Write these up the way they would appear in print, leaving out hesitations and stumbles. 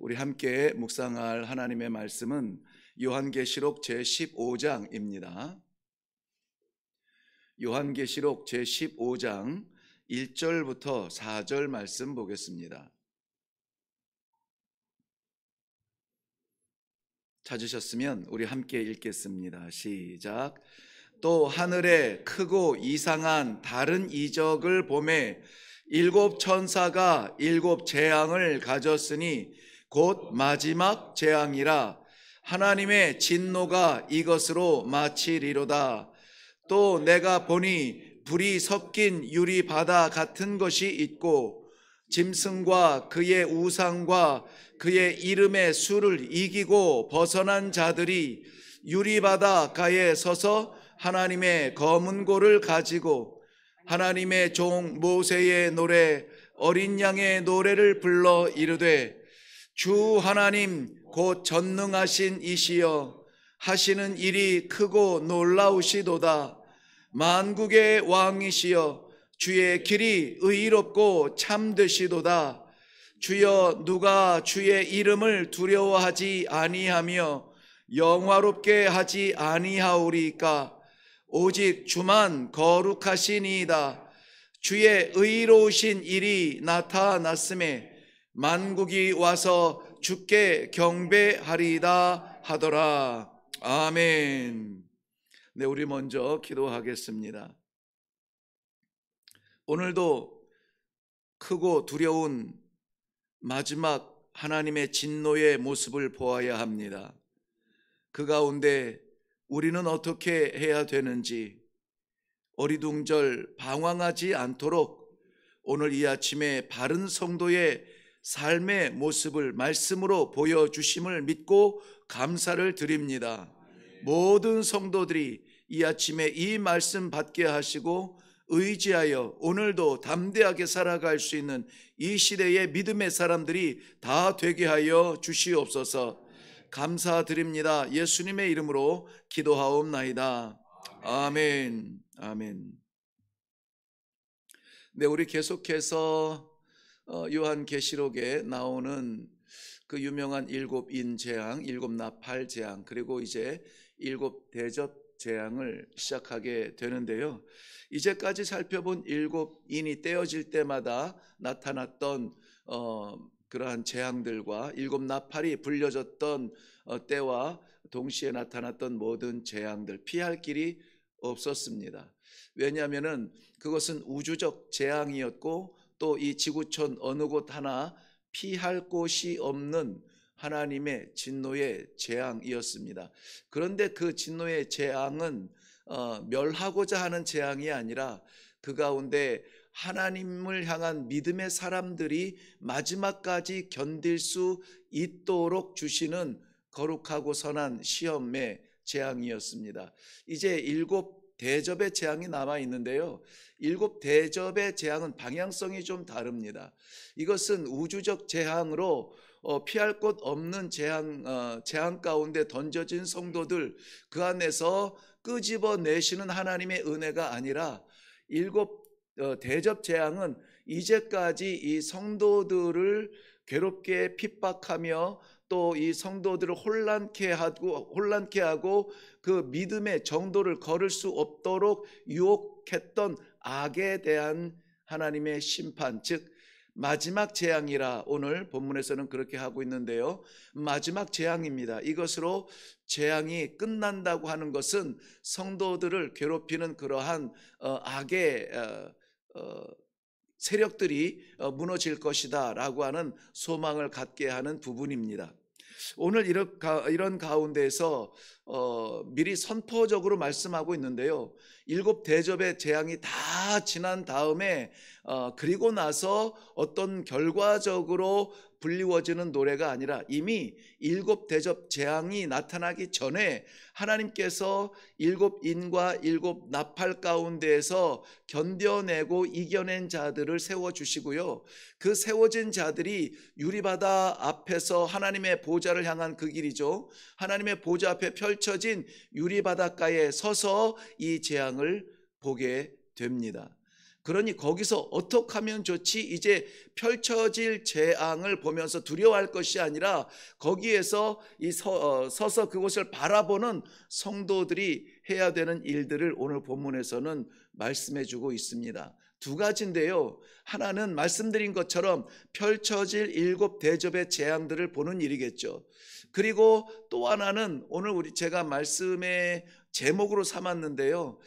우리 함께 묵상할 하나님의 말씀은 요한계시록 제15장입니다. 요한계시록 제15장 1절부터 4절 말씀 보겠습니다. 찾으셨으면 우리 함께 읽겠습니다. 시작. 또 하늘에 크고 이상한 다른 이적을 보매 일곱 천사가 일곱 재앙을 가졌으니 곧 마지막 재앙이라. 하나님의 진노가 이것으로 마치리로다. 또 내가 보니 불이 섞인 유리 바다 같은 것이 있고 짐승과 그의 우상과 그의 이름의 수를 이기고 벗어난 자들이 유리 바다 가에 서서 하나님의 검은 고를 가지고 하나님의 종 모세의 노래 어린 양의 노래를 불러 이르되 주 하나님 곧 전능하신 이시여 하시는 일이 크고 놀라우시도다. 만국의 왕이시여 주의 길이 의롭고 참되시도다. 주여 누가 주의 이름을 두려워하지 아니하며 영화롭게 하지 아니하오리까. 오직 주만 거룩하시니이다. 주의 의로우신 일이 나타났음에 만국이 와서 주께 경배하리이다 하더라. 아멘. 네, 우리 먼저 기도하겠습니다. 오늘도 크고 두려운 마지막 하나님의 진노의 모습을 보아야 합니다. 그 가운데 우리는 어떻게 해야 되는지 어리둥절 방황하지 않도록 오늘 이 아침에 바른 성도의 삶의 모습을 말씀으로 보여주심을 믿고 감사를 드립니다. 모든 성도들이 이 아침에 이 말씀 받게 하시고 의지하여 오늘도 담대하게 살아갈 수 있는 이 시대의 믿음의 사람들이 다 되게 하여 주시옵소서. 감사드립니다. 예수님의 이름으로 기도하옵나이다. 아멘. 아멘. 네, 우리 계속해서 요한계시록에 나오는 그 유명한 일곱 인 재앙, 일곱 나팔 재앙, 그리고 이제 일곱 대접 재앙을 시작하게 되는데요. 이제까지 살펴본 일곱 인이 떼어질 때마다 나타났던 그러한 재앙들과 일곱 나팔이 불려졌던 때와 동시에 나타났던 모든 재앙들, 피할 길이 없었습니다. 왜냐하면은 그것은 우주적 재앙이었고 또 이 지구촌 어느 곳 하나 피할 곳이 없는 하나님의 진노의 재앙이었습니다. 그런데 그 진노의 재앙은 멸하고자 하는 재앙이 아니라 그 가운데 하나님을 향한 믿음의 사람들이 마지막까지 견딜 수 있도록 주시는 거룩하고 선한 시험의 재앙이었습니다. 이제 일곱 대접의 재앙이 남아 있는데요. 일곱 대접의 재앙은 방향성이 좀 다릅니다. 이것은 우주적 재앙으로 피할 곳 없는 재앙 가운데 던져진 성도들 그 안에서 끄집어내시는 하나님의 은혜가 아니라 일곱 대접 재앙은 이제까지 이 성도들을 괴롭게 핍박하며 또 이 성도들을 혼란케 하고 그 믿음의 정도를 걸을 수 없도록 유혹했던 악에 대한 하나님의 심판, 즉 마지막 재앙이라 오늘 본문에서는 그렇게 하고 있는데요. 마지막 재앙입니다. 이것으로 재앙이 끝난다고 하는 것은 성도들을 괴롭히는 그러한 악의 세력들이 무너질 것이다 라고 하는 소망을 갖게 하는 부분입니다. 오늘 이런 가운데에서 미리 선포적으로 말씀하고 있는데요. 일곱 대접의 재앙이 다 지난 다음에 그리고 나서 어떤 결과적으로 불리워지는 노래가 아니라 이미 일곱 대접 재앙이 나타나기 전에 하나님께서 일곱 인과 일곱 나팔 가운데에서 견뎌내고 이겨낸 자들을 세워주시고요. 그 세워진 자들이 유리바다 앞에서 하나님의 보좌를 향한 그 길이죠. 하나님의 보좌 앞에 펼쳐진 유리바닷가에 서서 이 재앙을 보게 됩니다. 그러니 거기서 어떻게 하면 좋지? 이제 펼쳐질 재앙을 보면서 두려워할 것이 아니라 거기에서 서서 그곳을 바라보는 성도들이 해야 되는 일들을 오늘 본문에서는 말씀해 주고 있습니다. 두 가지인데요. 하나는 말씀드린 것처럼 펼쳐질 7 대접의 재앙들을 보는 일이겠죠. 그리고 또 하나는 오늘 제가 말씀의 제목으로 삼았는데요.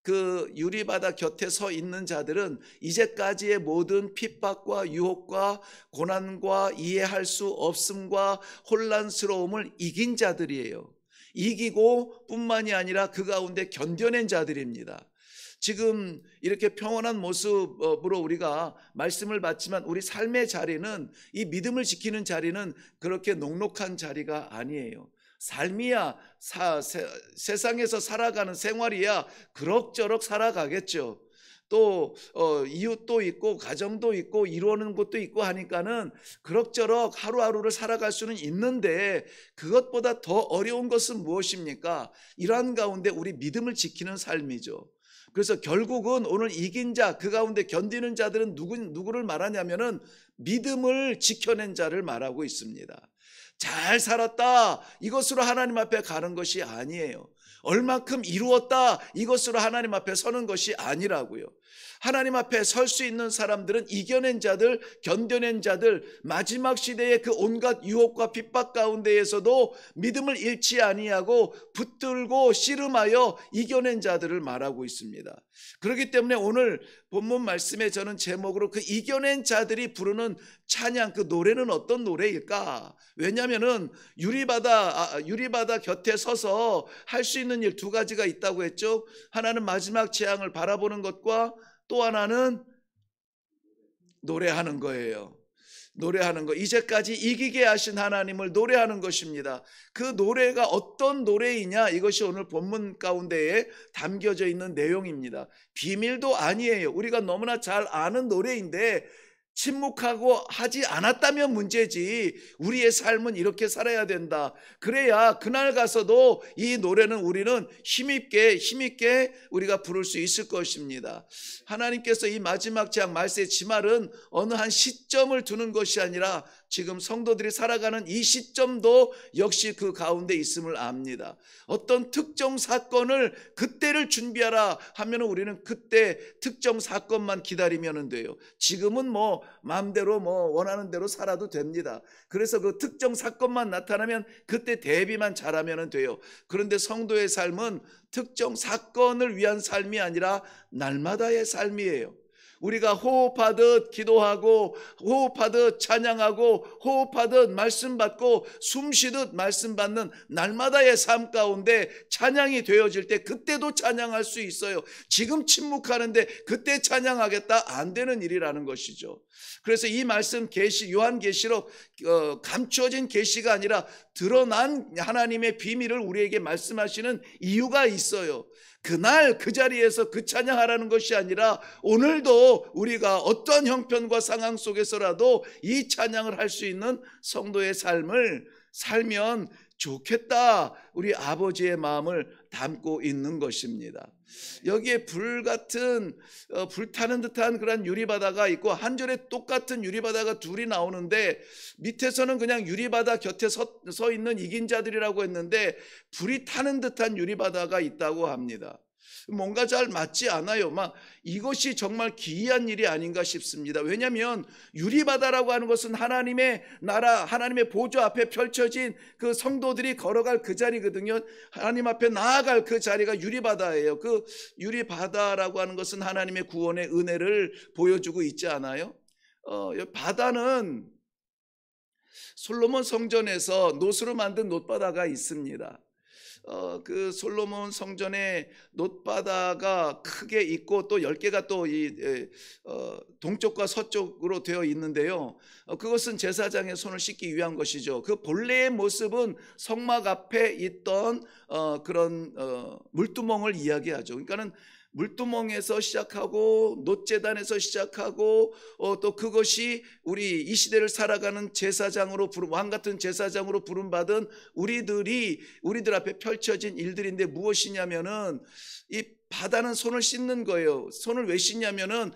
그 유리바다 곁에 서 있는 자들은 이제까지의 모든 핍박과 유혹과 고난과 이해할 수 없음과 혼란스러움을 이긴 자들이에요. 이기고 뿐만이 아니라 그 가운데 견뎌낸 자들입니다. 지금 이렇게 평온한 모습으로 우리가 말씀을 받지만 우리 삶의 자리는, 이 믿음을 지키는 자리는 그렇게 녹록한 자리가 아니에요. 삶이야, 세상에서 살아가는 생활이야 그럭저럭 살아가겠죠. 또 이웃도 있고 가정도 있고 이루는 것도 있고 하니까는 그럭저럭 하루하루를 살아갈 수는 있는데, 그것보다 더 어려운 것은 무엇입니까? 이러한 가운데 우리 믿음을 지키는 삶이죠. 그래서 결국은 오늘 이긴 자, 그 가운데 견디는 자들은 누구를 말하냐면은 믿음을 지켜낸 자를 말하고 있습니다. 잘 살았다, 이것으로 하나님 앞에 가는 것이 아니에요. 얼만큼 이루었다, 이것으로 하나님 앞에 서는 것이 아니라고요. 하나님 앞에 설 수 있는 사람들은 이겨낸 자들, 견뎌낸 자들, 마지막 시대의 그 온갖 유혹과 핍박 가운데에서도 믿음을 잃지 아니하고 붙들고 씨름하여 이겨낸 자들을 말하고 있습니다. 그렇기 때문에 오늘 본문 말씀에 저는 제목으로 그 이겨낸 자들이 부르는 찬양, 그 노래는 어떤 노래일까? 왜냐하면은 유리바다 곁에 서서 할 수 있는 일 2가지가 있다고 했죠. 하나는 마지막 재앙을 바라보는 것과 또 하나는 노래하는 거예요. 노래하는 거, 이제까지 이기게 하신 하나님을 노래하는 것입니다. 그 노래가 어떤 노래이냐, 이것이 오늘 본문 가운데에 담겨져 있는 내용입니다. 비밀도 아니에요. 우리가 너무나 잘 아는 노래인데 침묵하고 하지 않았다면 문제지, 우리의 삶은 이렇게 살아야 된다. 그래야 그날 가서도 이 노래는 우리는 힘있게 우리가 부를 수 있을 것입니다. 하나님께서 이 마지막 재앙 말세의 지말은 어느 한 시점을 두는 것이 아니라 지금 성도들이 살아가는 이 시점도 역시 그 가운데 있음을 압니다. 어떤 특정 사건을, 그때를 준비하라 하면 우리는 그때 특정 사건만 기다리면 돼요. 지금은 마음대로 원하는 대로 살아도 됩니다. 그래서 그 특정 사건만 나타나면 그때 대비만 잘하면 돼요. 그런데 성도의 삶은 특정 사건을 위한 삶이 아니라 날마다의 삶이에요. 우리가 호흡하듯 기도하고, 호흡하듯 찬양하고, 호흡하듯 말씀 받고, 숨쉬듯 말씀 받는 날마다의 삶 가운데 찬양이 되어질 때 그때도 찬양할 수 있어요. 지금 침묵하는데 그때 찬양하겠다, 안 되는 일이라는 것이죠. 그래서 이 말씀 요한계시록 감추어진 계시가 아니라 드러난 하나님의 비밀을 우리에게 말씀하시는 이유가 있어요. 그날 그 자리에서 그 찬양하라는 것이 아니라 오늘도 우리가 어떤 형편과 상황 속에서라도 이 찬양을 할 수 있는 성도의 삶을 살면 좋겠다, 우리 아버지의 마음을 담고 있는 것입니다. 여기에 불타는 듯한 그런 유리바다가 있고, 한 절에 똑같은 유리바다가 2이 나오는데 밑에서는 그냥 유리바다 곁에 서 있는 이긴 자들이라고 했는데 불이 타는 듯한 유리바다가 있다고 합니다. 뭔가 잘 맞지 않아요. 이것이 정말 기이한 일이 아닌가 싶습니다. 왜냐하면 유리바다라고 하는 것은 하나님의 나라, 하나님의 보좌 앞에 펼쳐진 그 성도들이 걸어갈 그 자리거든요. 하나님 앞에 나아갈 그 자리가 유리바다예요. 그 유리바다라고 하는 것은 하나님의 구원의 은혜를 보여주고 있지 않아요? 바다는 솔로몬 성전에서 노수로 만든 놋바다가 있습니다. 그 솔로몬 성전에 놋바다가 크게 있고 또 10개가 또 동쪽과 서쪽으로 되어 있는데요. 그것은 제사장의 손을 씻기 위한 것이죠. 그 본래의 모습은 성막 앞에 있던 그런 물두멍을 이야기하죠. 그러니까는 물두멍에서 시작하고 놋제단에서 시작하고 또 그것이 우리 이 시대를 살아가는 제사장으로 왕 같은 제사장으로 부름받은 우리들 앞에 펼쳐진 일들인데 무엇이냐면은 이 바다는 손을 씻는 거예요. 손을 왜 씻냐면은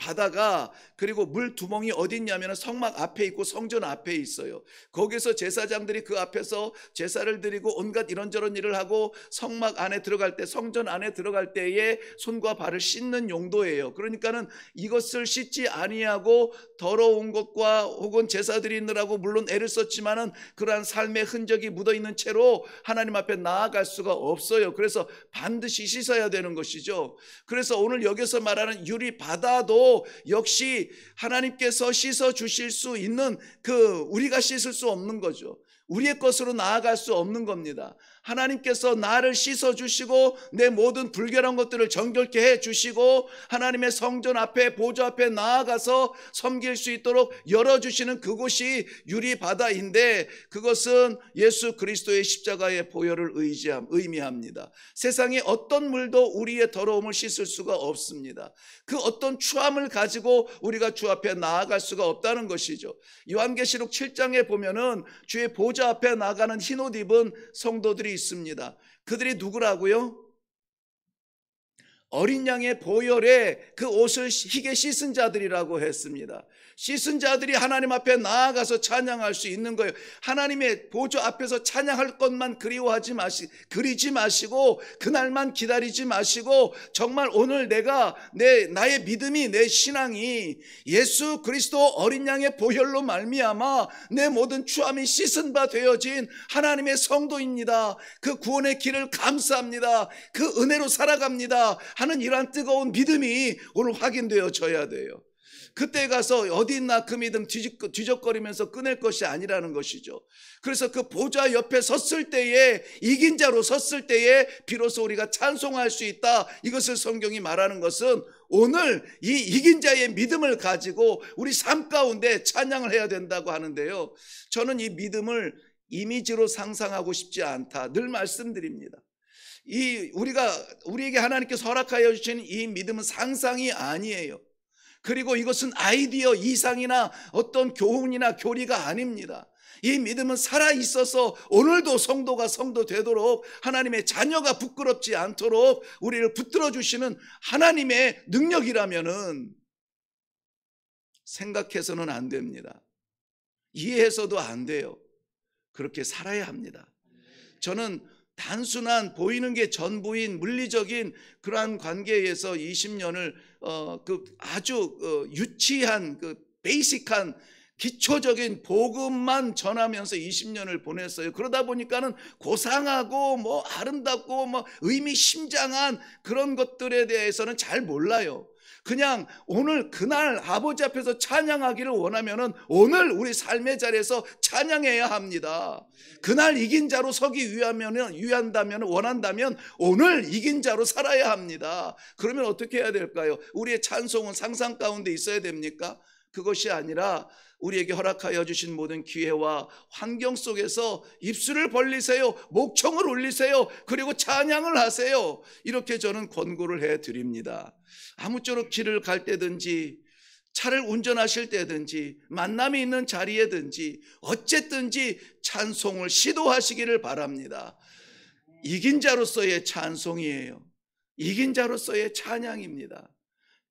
바다가, 그리고 물 두멍이 어디 있냐면 성막 앞에 있고 성전 앞에 있어요. 거기서 제사장들이 그 앞에서 제사를 드리고 온갖 이런저런 일을 하고 성막 안에 들어갈 때, 성전 안에 들어갈 때에 손과 발을 씻는 용도예요. 그러니까는 이것을 씻지 아니하고 더러운 것과 혹은 제사 드리느라고 물론 애를 썼지만은 그러한 삶의 흔적이 묻어 있는 채로 하나님 앞에 나아갈 수가 없어요. 그래서 반드시 씻어야 되는 것이죠. 그래서 오늘 여기서 말하는 유리 바다도 역시 하나님께서 씻어 주실 수 있는 우리가 씻을 수 없는 거죠. 우리의 것으로 나아갈 수 없는 겁니다. 하나님께서 나를 씻어 주시고 내 모든 불결한 것들을 정결케 해 주시고 하나님의 성전 앞에, 보좌 앞에 나아가서 섬길 수 있도록 열어주시는 그곳이 유리바다인데, 그것은 예수 그리스도의 십자가의 보혈을 의미합니다. 세상에 어떤 물도 우리의 더러움을 씻을 수가 없습니다. 그 어떤 추함을 가지고 우리가 주 앞에 나아갈 수가 없다는 것이죠. 요한계시록 7장에 보면은 주의 보좌 앞에 나가는 흰옷 입은 성도들이 있습니다. 그들이 누구라고요? 어린 양의 보혈에 그 옷을 희게 씻은 자들이라고 했습니다. 씻은 자들이 하나님 앞에 나아가서 찬양할 수 있는 거예요. 하나님의 보좌 앞에서 찬양할 것만 그리지 마시고 그날만 기다리지 마시고, 정말 오늘 나의 믿음이, 내 신앙이 예수 그리스도 어린 양의 보혈로 말미암아 내 모든 추함이 씻은 바 되어진 하나님의 성도입니다. 그 구원의 길을 감사합니다. 그 은혜로 살아갑니다 하는 이러한 뜨거운 믿음이 오늘 확인되어져야 돼요. 그때 가서 어디 있나 그 믿음 뒤적거리면서 꺼낼 것이 아니라는 것이죠. 그래서 그 보좌 옆에 섰을 때에, 이긴 자로 섰을 때에 비로소 우리가 찬송할 수 있다. 이것을 성경이 말하는 것은 오늘 이 이긴 자의 믿음을 가지고 우리 삶 가운데 찬양을 해야 된다고 하는데요, 저는 이 믿음을 이미지로 상상하고 싶지 않다 늘 말씀드립니다. 우리에게 하나님께서 허락하여 주신 이 믿음은 상상이 아니에요. 그리고 이것은 아이디어 이상이나 어떤 교훈이나 교리가 아닙니다. 이 믿음은 살아있어서 오늘도 성도가 성도 되도록, 하나님의 자녀가 부끄럽지 않도록 우리를 붙들어 주시는 하나님의 능력이라면은 생각해서는 안 됩니다. 이해해서도 안 돼요. 그렇게 살아야 합니다. 저는 단순한 보이는 게 전부인 물리적인 그러한 관계에서 20년을 아주 유치한 베이직한 기초적인 복음만 전하면서 20년을 보냈어요. 그러다 보니까는 고상하고 아름답고 의미심장한 그런 것들에 대해서는 잘 몰라요. 그냥 오늘 그날 아버지 앞에서 찬양하기를 원하면은 오늘 우리 삶의 자리에서 찬양해야 합니다. 그날 이긴 자로 서기 원한다면 오늘 이긴 자로 살아야 합니다. 그러면 어떻게 해야 될까요? 우리의 찬송은 상상 가운데 있어야 됩니까? 그것이 아니라 우리에게 허락하여 주신 모든 기회와 환경 속에서 입술을 벌리세요. 목청을 울리세요. 그리고 찬양을 하세요. 이렇게 저는 권고를 해드립니다. 아무쪼록 길을 갈 때든지, 차를 운전하실 때든지, 만남이 있는 자리에든지 어쨌든지 찬송을 시도하시기를 바랍니다. 이긴 자로서의 찬송이에요. 이긴 자로서의 찬양입니다.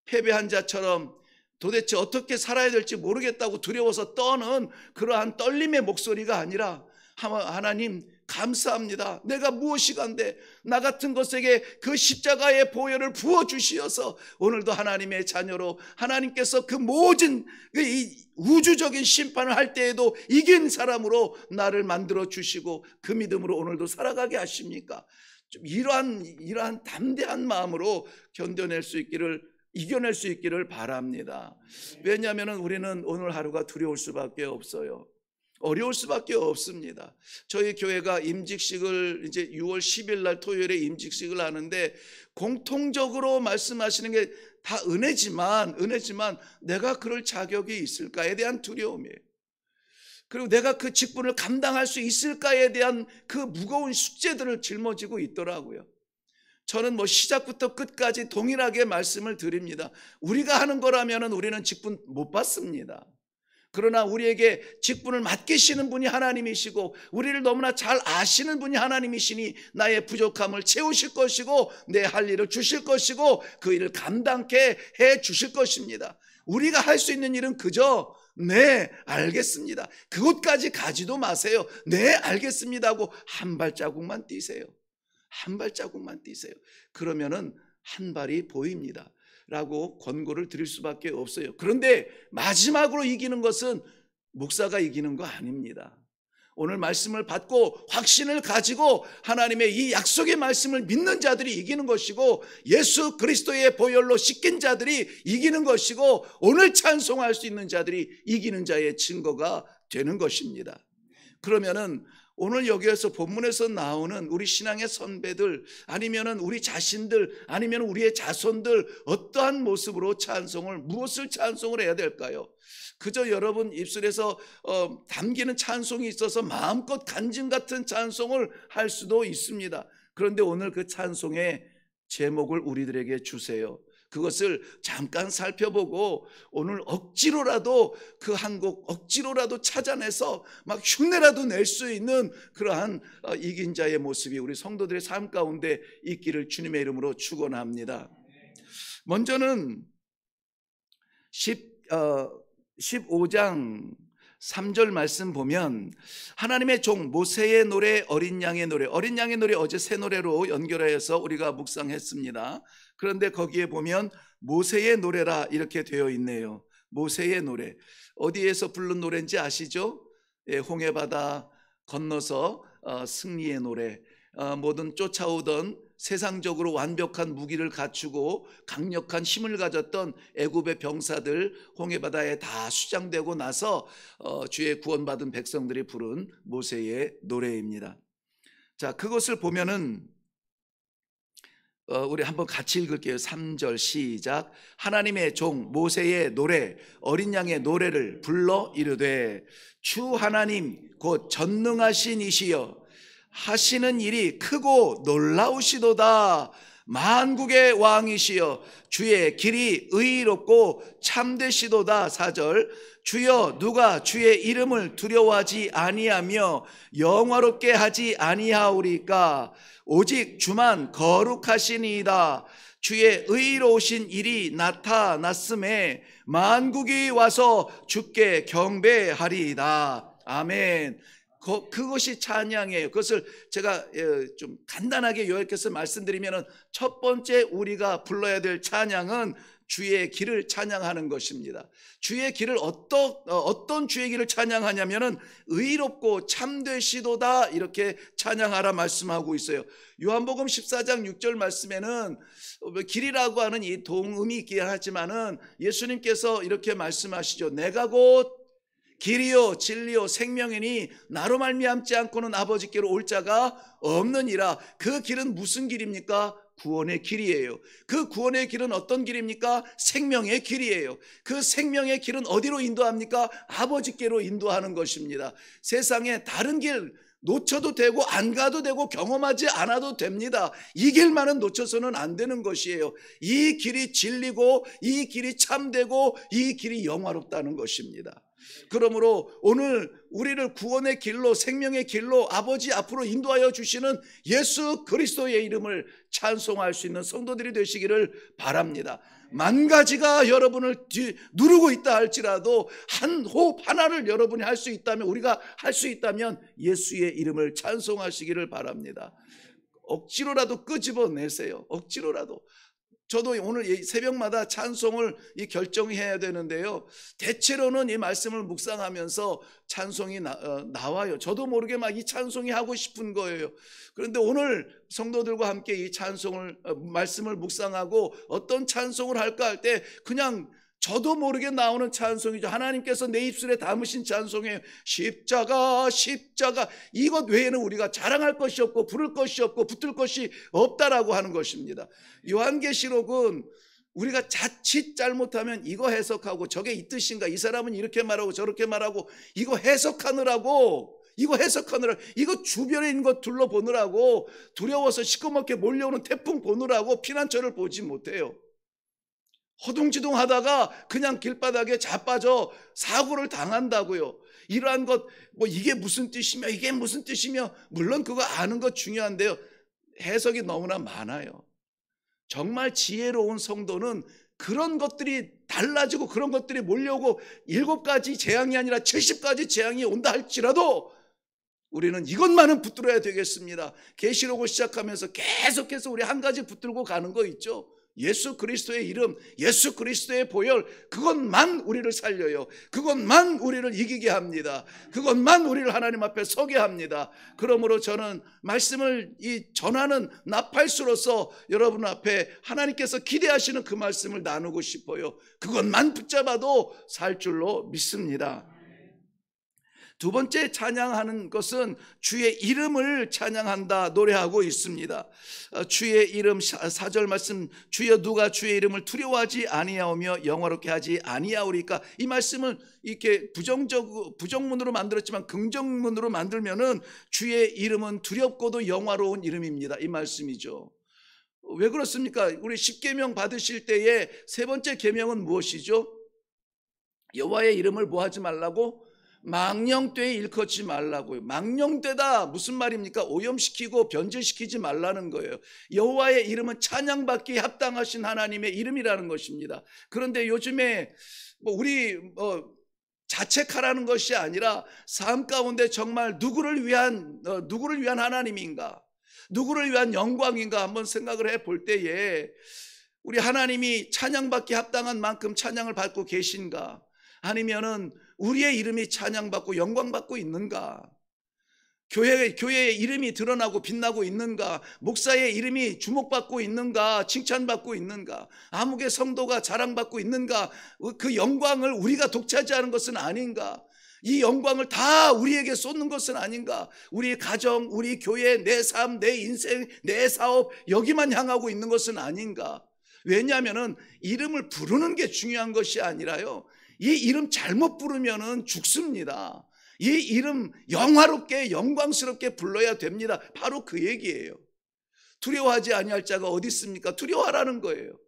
패배한 자처럼 도대체 어떻게 살아야 될지 모르겠다고 두려워서 떠는 그러한 떨림의 목소리가 아니라, 하나님 감사합니다. 내가 무엇이 간데 나 같은 것에게 그 십자가의 보혈을 부어주시어서 오늘도 하나님의 자녀로, 하나님께서 그 모든 이 우주적인 심판을 할 때에도 이긴 사람으로 나를 만들어 주시고 그 믿음으로 오늘도 살아가게 하십니까? 좀 이러한 담대한 마음으로 이겨낼 수 있기를 바랍니다. 왜냐하면 우리는 오늘 하루가 두려울 수밖에 없어요. 어려울 수밖에 없습니다. 저희 교회가 임직식을 이제 6월 10일 날 토요일에 임직식을 하는데, 공통적으로 말씀하시는 게 다 은혜지만 내가 그럴 자격이 있을까에 대한 두려움이에요. 그리고 내가 그 직분을 감당할 수 있을까에 대한 그 무거운 숙제들을 짊어지고 있더라고요. 저는 시작부터 끝까지 동일하게 말씀을 드립니다. 우리가 하는 거라면 우리는 직분 못 받습니다. 그러나 우리에게 직분을 맡기시는 분이 하나님이시고 우리를 너무나 잘 아시는 분이 하나님이시니 나의 부족함을 채우실 것이고 내 할 일을 주실 것이고 그 일을 감당케 해 주실 것입니다. 우리가 할 수 있는 일은 그저 네, 알겠습니다. 그곳까지 가지도 마세요. 네, 알겠습니다 하고 한 발자국만 뛰세요. 한 발자국만 뛰세요. 그러면은 한 발이 보입니다 라고 권고를 드릴 수밖에 없어요. 그런데 마지막으로 이기는 것은 목사가 이기는 거 아닙니다. 오늘 말씀을 받고 확신을 가지고 하나님의 이 약속의 말씀을 믿는 자들이 이기는 것이고 예수 그리스도의 보혈로 씻긴 자들이 이기는 것이고 오늘 찬송할 수 있는 자들이 이기는 자의 증거가 되는 것입니다. 그러면은 오늘 여기에서 본문에서 나오는 우리 신앙의 선배들 아니면은 우리 자신들 아니면 우리의 자손들 어떠한 모습으로 무엇을 찬송을 해야 될까요? 그저 여러분 입술에서 담기는 찬송이 있어서 마음껏 간증 같은 찬송을 할 수도 있습니다. 그런데 오늘 그 찬송의 제목을 우리들에게 주세요. 그것을 잠깐 살펴보고 오늘 억지로라도 그 한 곡 억지로라도 찾아내서 막 흉내라도 낼 수 있는 그러한 이긴 자의 모습이 우리 성도들의 삶 가운데 있기를 주님의 이름으로 축원합니다. 먼저는 15장 3절 말씀 보면 하나님의 종 모세의 노래 어린 양의 노래 어제 새 노래로 연결해서 우리가 묵상했습니다. 그런데 거기에 보면 모세의 노래라 이렇게 되어 있네요. 모세의 노래 어디에서 부른 노래인지 아시죠? 홍해바다 건너서 승리의 노래 모든 쫓아오던 세상적으로 완벽한 무기를 갖추고 강력한 힘을 가졌던 애굽의 병사들 홍해바다에 다 수장되고 나서 주의 구원받은 백성들이 부른 모세의 노래입니다. 자, 그것을 보면은 우리 한번 같이 읽을게요. 3절 시작. 하나님의 종 모세의 노래 어린 양의 노래를 불러 이르되 주 하나님 곧 전능하신 이시여 하시는 일이 크고 놀라우시도다. 만국의 왕이시여 주의 길이 의롭고 참되시도다. 4절 주여 누가 주의 이름을 두려워하지 아니하며 영화롭게 하지 아니하오리까. 오직 주만 거룩하시니이다. 주의 의로우신 일이 나타났음에 만국이 와서 주께 경배하리이다. 아멘. 그것이 찬양이에요. 그것을 제가 좀 간단하게 요약해서 말씀드리면 첫 번째 우리가 불러야 될 찬양은 주의 길을 찬양하는 것입니다. 주의 길을 어떤 주의 길을 찬양하냐면은 의롭고 참되시도다 이렇게 찬양하라 말씀하고 있어요. 요한복음 14장 6절 말씀에는 길이라고 하는 이 동음이 있긴 하지만은 예수님께서 이렇게 말씀하시죠. 내가 곧 길이요 진리요 생명이니 나로 말미암지 않고는 아버지께로 올 자가 없느니라. 그 길은 무슨 길입니까? 구원의 길이에요. 그 구원의 길은 어떤 길입니까? 생명의 길이에요. 그 생명의 길은 어디로 인도합니까? 아버지께로 인도하는 것입니다. 세상에 다른 길 놓쳐도 되고 안 가도 되고 경험하지 않아도 됩니다. 이 길만은 놓쳐서는 안 되는 것이에요. 이 길이 진리고 이 길이 참되고 이 길이 영화롭다는 것입니다. 그러므로 오늘 우리를 구원의 길로 생명의 길로 아버지 앞으로 인도하여 주시는 예수 그리스도의 이름을 찬송할 수 있는 성도들이 되시기를 바랍니다. 만 가지가 여러분을 누르고 있다 할지라도 한 호흡 하나를 여러분이 할 수 있다면 우리가 할 수 있다면 예수의 이름을 찬송하시기를 바랍니다. 억지로라도 끄집어내세요. 억지로라도. 저도 오늘 새벽마다 찬송을 결정해야 되는데요. 대체로는 이 말씀을 묵상하면서 찬송이 나와요. 저도 모르게 막 이 찬송이 하고 싶은 거예요. 그런데 오늘 성도들과 함께 이 말씀을 묵상하고 어떤 찬송을 할까 할 때 그냥 저도 모르게 나오는 찬송이죠. 하나님께서 내 입술에 담으신 찬송이에요. 십자가 십자가. 이것 외에는 우리가 자랑할 것이 없고 부를 것이 없고 붙들 것이 없다라고 하는 것입니다. 요한계시록은 우리가 자칫 잘못하면 이거 해석하고 저게 이 뜻인가, 이 사람은 이렇게 말하고 저렇게 말하고 이거 해석하느라고 이거 주변에 있는 것 둘러보느라고 두려워서 시커멓게 몰려오는 태풍 보느라고 피난처를 보지 못해요. 허둥지둥하다가 그냥 길바닥에 자빠져 사고를 당한다고요. 이러한 것, 이게 무슨 뜻이며 이게 무슨 뜻이며, 물론 그거 아는 것 중요한데요, 해석이 너무나 많아요. 정말 지혜로운 성도는 그런 것들이 달라지고 그런 것들이 몰려오고 7가지 재앙이 아니라 70가지 재앙이 온다 할지라도 우리는 이것만은 붙들어야 되겠습니다. 계시록을 시작하면서 계속해서 우리 한 가지 붙들고 가는 거 있죠. 예수 그리스도의 이름, 예수 그리스도의 보혈, 그것만 우리를 살려요. 그것만 우리를 이기게 합니다. 그것만 우리를 하나님 앞에 서게 합니다. 그러므로 저는 말씀을 전하는 나팔수로서 여러분 앞에 하나님께서 기대하시는 그 말씀을 나누고 싶어요. 그것만 붙잡아도 살 줄로 믿습니다. 두 번째 찬양하는 것은 주의 이름을 찬양한다, 노래하고 있습니다. 주의 이름, 4절 말씀, 주여 누가 주의 이름을 두려워하지 아니하오며 영화롭게 하지 아니하오리까. 이 말씀을 이렇게 부정문으로 만들었지만 긍정문으로 만들면은 주의 이름은 두렵고도 영화로운 이름입니다, 이 말씀이죠. 왜 그렇습니까? 우리 10계명 받으실 때에 세 번째 계명은 무엇이죠? 여호와의 이름을 뭐 하지 말라고? 망령되이 일컫지 말라고요. 망령되다 무슨 말입니까? 오염시키고 변질시키지 말라는 거예요. 여호와의 이름은 찬양받기 합당하신 하나님의 이름이라는 것입니다. 그런데 요즘에 우리 자책하라는 것이 아니라 삶 가운데 정말 누구를 위한 하나님인가, 누구를 위한 영광인가 한번 생각을 해볼 때에 우리 하나님이 찬양받기 합당한 만큼 찬양을 받고 계신가, 아니면은 우리의 이름이 찬양받고 영광받고 있는가, 교회의 이름이 드러나고 빛나고 있는가, 목사의 이름이 주목받고 있는가, 칭찬받고 있는가, 아무개 성도가 자랑받고 있는가, 그 영광을 우리가 독차지하는 것은 아닌가, 이 영광을 다 우리에게 쏟는 것은 아닌가, 우리 가정, 우리 교회, 내 삶, 내 인생, 내 사업 여기만 향하고 있는 것은 아닌가. 왜냐하면 이름을 부르는 게 중요한 것이 아니라요, 이 이름 잘못 부르면은 죽습니다. 이 이름 영화롭게 영광스럽게 불러야 됩니다. 바로 그 얘기예요. 두려워하지 아니할 자가 어디 있습니까? 두려워하라는 거예요.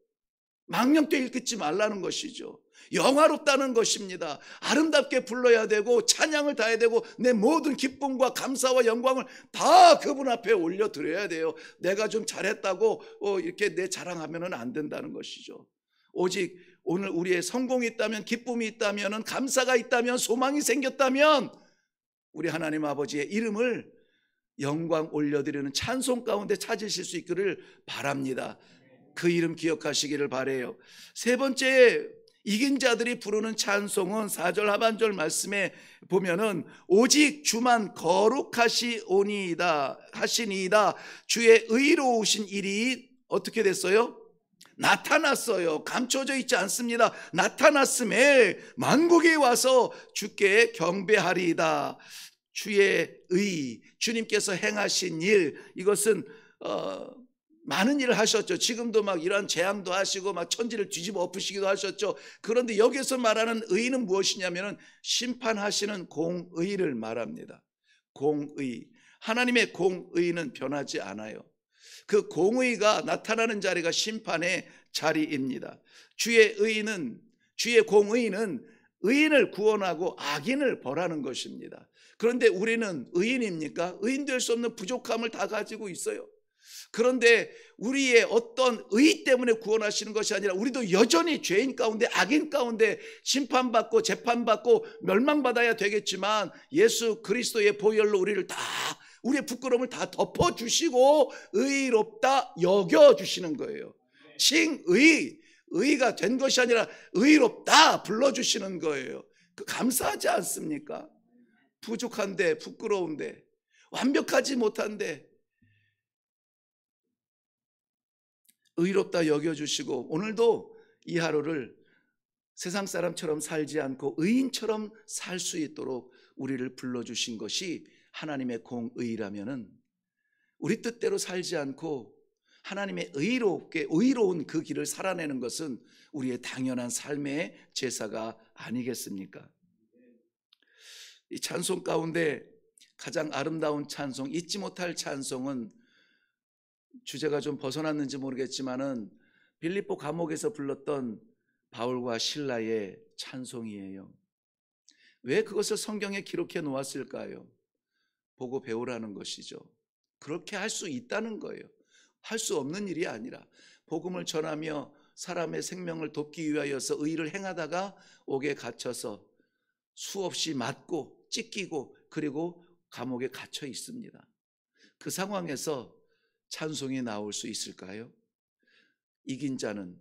망령되 일컫지 말라는 것이죠. 영화롭다는 것입니다. 아름답게 불러야 되고 찬양을 다해야 되고 내 모든 기쁨과 감사와 영광을 다 그분 앞에 올려드려야 돼요. 내가 좀 잘했다고 이렇게 내 자랑하면 안 된다는 것이죠. 오직 오늘 우리의 성공이 있다면, 기쁨이 있다면, 감사가 있다면, 소망이 생겼다면 우리 하나님 아버지의 이름을 영광 올려드리는 찬송 가운데 찾으실 수 있기를 바랍니다. 그 이름 기억하시기를 바라요. 세 번째, 이긴 자들이 부르는 찬송은 4절 하반절 말씀에 보면은 오직 주만 거룩하시오니이다 하시니이다. 주의 의로우신 일이 어떻게 됐어요? 나타났어요. 감춰져 있지 않습니다. 나타났음에 만국이 와서 주께 경배하리이다. 주의 의, 주님께서 행하신 일, 이것은 많은 일을 하셨죠. 지금도 막 이런 재앙도 하시고 막 천지를 뒤집어 엎으시기도 하셨죠. 그런데 여기서 말하는 의는 무엇이냐면 심판하시는 공의를 말합니다. 공의, 하나님의 공의는 변하지 않아요. 그 공의가 나타나는 자리가 심판의 자리입니다. 주의 공의는 의인을 구원하고 악인을 벌하는 것입니다. 그런데 우리는 의인입니까? 의인 될 수 없는 부족함을 다 가지고 있어요. 그런데 우리의 어떤 의 때문에 구원하시는 것이 아니라 우리도 여전히 죄인 가운데, 악인 가운데 심판받고 재판받고 멸망받아야 되겠지만 예수 그리스도의 보혈로 우리의 부끄러움을 다 덮어주시고 의롭다 여겨주시는 거예요. 의가 된 것이 아니라 의롭다 불러주시는 거예요. 감사하지 않습니까? 부족한데, 부끄러운데, 완벽하지 못한데 의롭다 여겨주시고 오늘도 이 하루를 세상 사람처럼 살지 않고 의인처럼 살 수 있도록 우리를 불러주신 것이 하나님의 공의라면은 우리 뜻대로 살지 않고 하나님의 의로운 그 길을 살아내는 것은 우리의 당연한 삶의 제사가 아니겠습니까? 이 찬송 가운데 가장 아름다운 찬송, 잊지 못할 찬송은 주제가 좀 벗어났는지 모르겠지만은 빌립보 감옥에서 불렀던 바울과 실라의 찬송이에요. 왜 그것을 성경에 기록해 놓았을까요? 보고 배우라는 것이죠. 그렇게 할 수 있다는 거예요. 할 수 없는 일이 아니라 복음을 전하며 사람의 생명을 돕기 위하여서 의를 행하다가 옥에 갇혀서 수없이 맞고 찢기고 그리고 감옥에 갇혀 있습니다. 그 상황에서 찬송이 나올 수 있을까요? 이긴 자는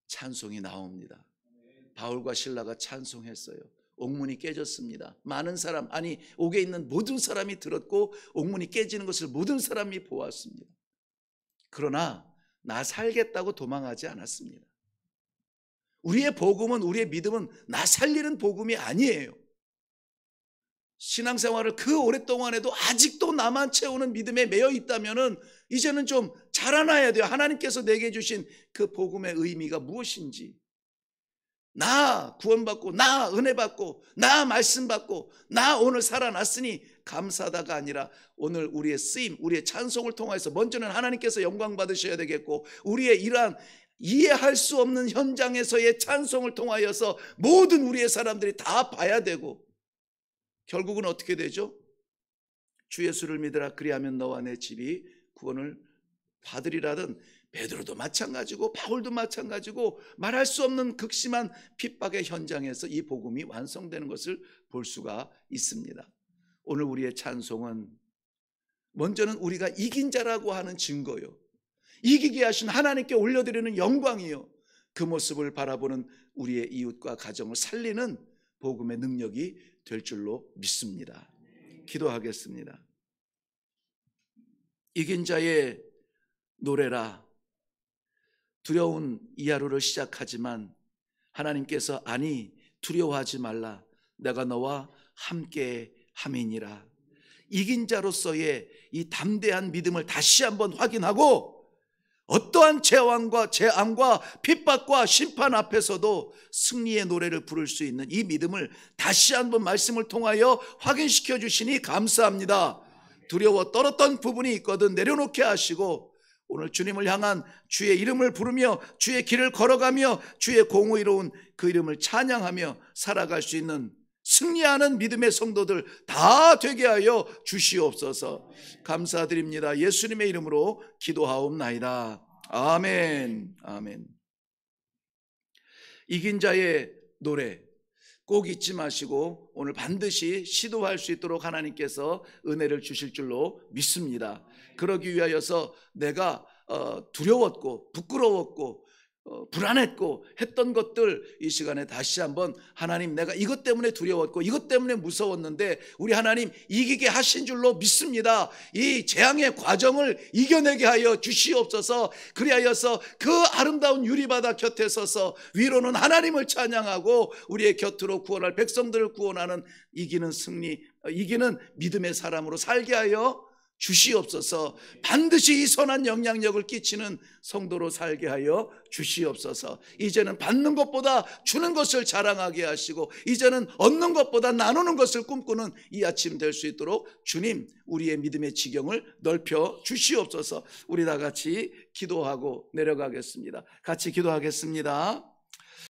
찬송이 나옵니다. 바울과 실라가 찬송했어요. 옥문이 깨졌습니다. 많은 사람, 아니 옥에 있는 모든 사람이 들었고 옥문이 깨지는 것을 모든 사람이 보았습니다. 그러나 나 살겠다고 도망하지 않았습니다. 우리의 복음은, 우리의 믿음은 나 살리는 복음이 아니에요. 신앙생활을 그 오랫동안 해도 아직도 나만 채우는 믿음에 매여 있다면 이제는 좀 자라나야 돼요. 하나님께서 내게 주신 그 복음의 의미가 무엇인지, 나 구원받고, 나 은혜 받고, 나 말씀 받고, 나 오늘 살아났으니 감사하다가 아니라 오늘 우리의 쓰임, 우리의 찬송을 통해서 먼저는 하나님께서 영광 받으셔야 되겠고, 우리의 이러한 이해할 수 없는 현장에서의 찬송을 통하여서 모든 우리의 사람들이 다 봐야 되고, 결국은 어떻게 되죠? 주 예수를 믿으라, 그리하면 너와 내 집이 구원을 받으리라든, 베드로도 마찬가지고 바울도 마찬가지고 말할 수 없는 극심한 핍박의 현장에서 이 복음이 완성되는 것을 볼 수가 있습니다. 오늘 우리의 찬송은 먼저는 우리가 이긴 자라고 하는 증거요, 이기게 하신 하나님께 올려드리는 영광이요, 그 모습을 바라보는 우리의 이웃과 가정을 살리는 복음의 능력이 될 줄로 믿습니다. 기도하겠습니다. 이긴 자의 노래라. 두려운 이 하루를 시작하지만 하나님께서 아니 두려워하지 말라, 내가 너와 함께 함이니라. 이긴 자로서의 이 담대한 믿음을 다시 한번 확인하고 어떠한 재앙과 핍박과 심판 앞에서도 승리의 노래를 부를 수 있는 이 믿음을 다시 한번 말씀을 통하여 확인시켜 주시니 감사합니다. 두려워 떨었던 부분이 있거든 내려놓게 하시고, 오늘 주님을 향한 주의 이름을 부르며 주의 길을 걸어가며 주의 공의로운 그 이름을 찬양하며 살아갈 수 있는 승리하는 믿음의 성도들 다 되게 하여 주시옵소서. 감사드립니다. 예수님의 이름으로 기도하옵나이다. 아멘. 아멘. 이긴 자의 노래 꼭 잊지 마시고 오늘 반드시 시도할 수 있도록 하나님께서 은혜를 주실 줄로 믿습니다. 그러기 위하여서 내가 두려웠고 부끄러웠고 불안했고 했던 것들 이 시간에 다시 한번 하나님, 내가 이것 때문에 두려웠고 이것 때문에 무서웠는데 우리 하나님 이기게 하신 줄로 믿습니다. 이 재앙의 과정을 이겨내게 하여 주시옵소서. 그리하여서 그 아름다운 유리바다 곁에 서서 위로는 하나님을 찬양하고 우리의 곁으로 구원할 백성들을 구원하는 이기는 승리, 이기는 믿음의 사람으로 살게 하여 주시옵소서. 반드시 이 선한 영향력을 끼치는 성도로 살게 하여 주시옵소서. 이제는 받는 것보다 주는 것을 자랑하게 하시고, 이제는 얻는 것보다 나누는 것을 꿈꾸는 이 아침 될 수 있도록 주님, 우리의 믿음의 지경을 넓혀 주시옵소서. 우리 다 같이 기도하고 내려가겠습니다. 같이 기도하겠습니다.